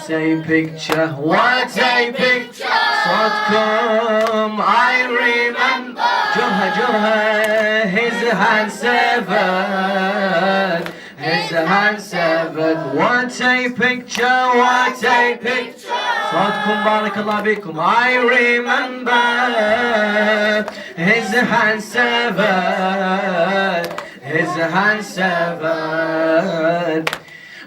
what a picture, what a picture. صوتكم I remember. جرها his hand severed, his hand severed. What a picture, what a picture. صوتكم بارك الله بكم I remember. His hand severed, his hand severed.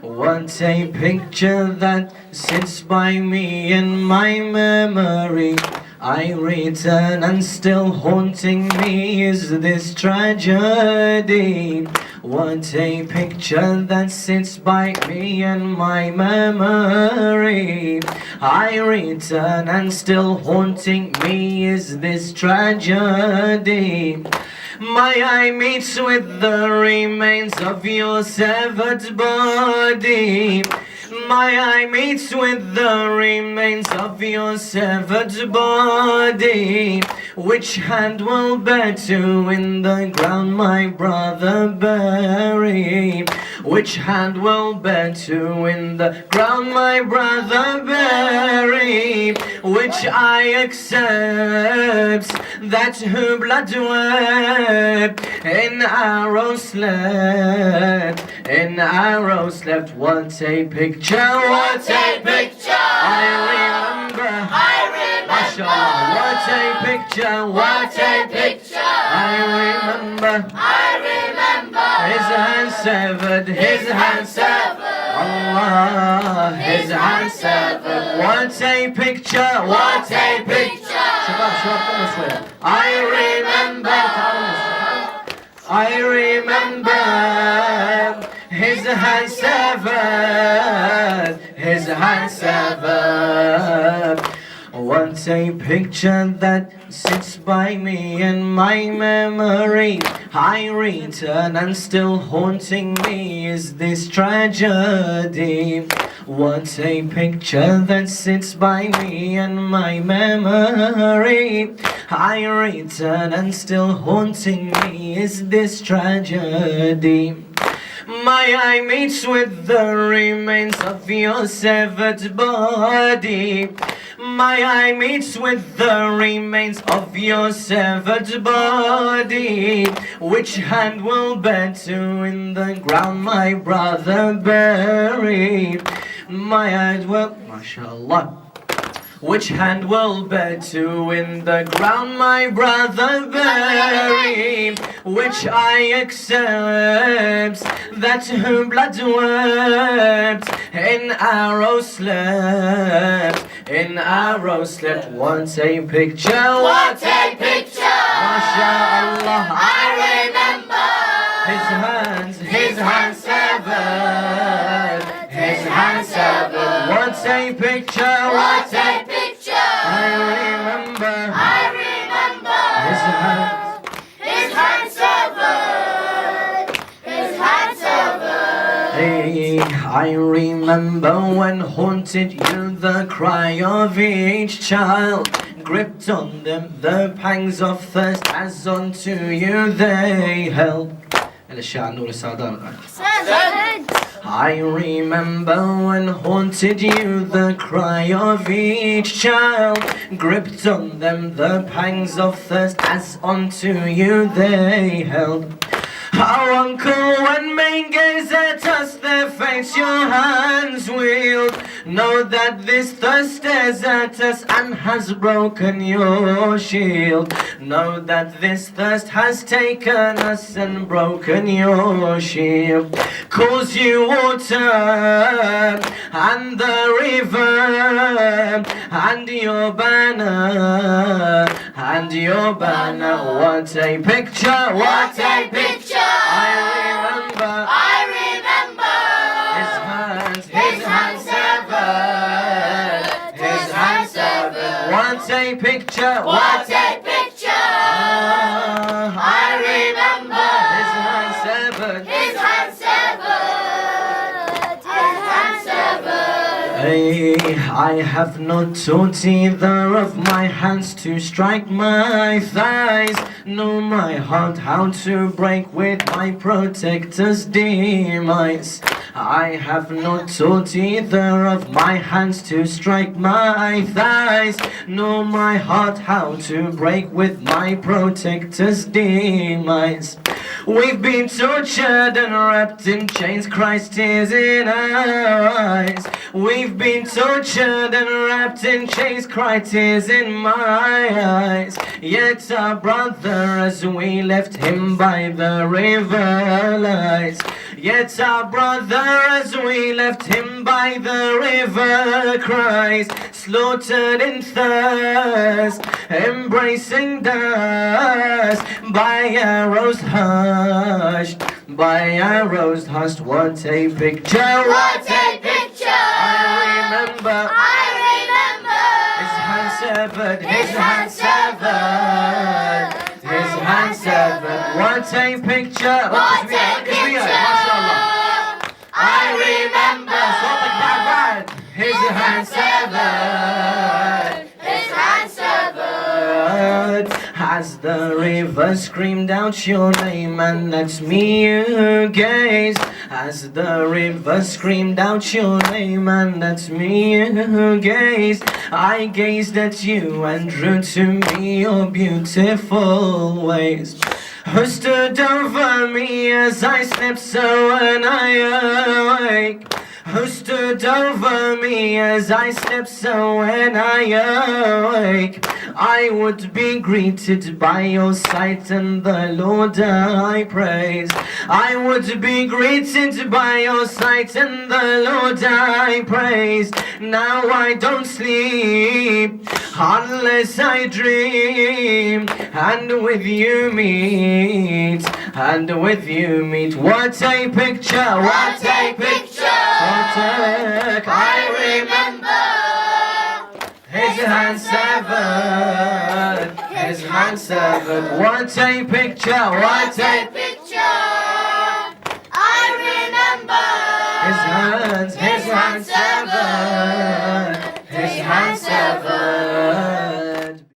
What a picture that sits by me in my memory. I return and still haunting me is this tragedy. What a picture that sits by me in my memory. I return and still haunting me is this tragedy. My eye meets with the remains of your severed body. My eye meets with the remains of your severed body. Which hand will bear to in the ground my brother bury? Which hand will bear to in the ground my brother bury? Which I accept that who blood wept in arrows slept, in arrows slept. What a picture, what a picture. I remember, mashallah. What a picture, what a picture. I remember, his hand severed, his hand severed. Allah, his hand severed. What a picture, what a picture. I remember, I remember. His hand severed, his hand severed. What a picture that sits by me in my memory. I return and still haunting me is this tragedy. What a picture that sits by me in my memory. I return and still haunting me is this tragedy. My eye meets with the remains of your severed body. My eye meets with the remains of your severed body. Which hand will bear to in the ground my brother bury? My hand will, mashallah. Which hand will bear to in the ground my brother bury? Which I accept that who blood wept in arrows slept, in arrows slept. What a picture, what a picture. Mashallah, I remember. His hands severed, his hands severed. What a picture, what a picture. I remember, his hands severed, his hands severed. Hey, I remember when haunted you the cry of each child. Gripped on them the pangs of thirst as unto you they held. I remember when haunted you the cry of each child. Gripped on them the pangs of thirst as unto you they held. Our uncle, when men gaze at us, their face your hands wield. Know that this thirst stares at us and has broken your shield. Know that this thirst has taken us and broken your shield. Calls you water and the river and your banner, and your banner. What a picture, what a picture. I remember, his hands severed, his hands severed. What a picture, what a picture. I remember, his hands severed, his hands severed, his hands severed. I have not taught either of my hands to strike my thighs, nor my heart how to break with my protector's demise. I have not taught either of my hands to strike my thighs, nor my heart how to break with my protector's demise. We've been tortured and wrapped in chains, Christ is in our eyes. We've been tortured and wrapped in chains, Christ is in my eyes. Yet our brother, as we left him by the river, lies. Yet our brother, as we left him by the river, cries, slaughtered in thirst, embracing dust, by arrows hushed, by arrows hushed. What a picture! What a picture! I remember his hand severed, his hand severed, his hand severed. What a picture! What a picture! I remember his hand severed, his hand severed. as the river screamed out your name, and at me you gazed. As the river screamed out your name, and at me you gazed. I gazed at you and drew to me your beautiful ways. Who stood over me as I slept, so when I awake? Who stood over me as I slept, so when I awake? I would be greeted by your sight, and the Lord I praise. I would be greeted by your sight, and the Lord I praise. Now I don't sleep unless I dream, and with you meet, and with you meet. What a picture! What a picture! I remember his hand severed, his hand severed. What a picture! What a picture! I remember his hand severed, his hand severed.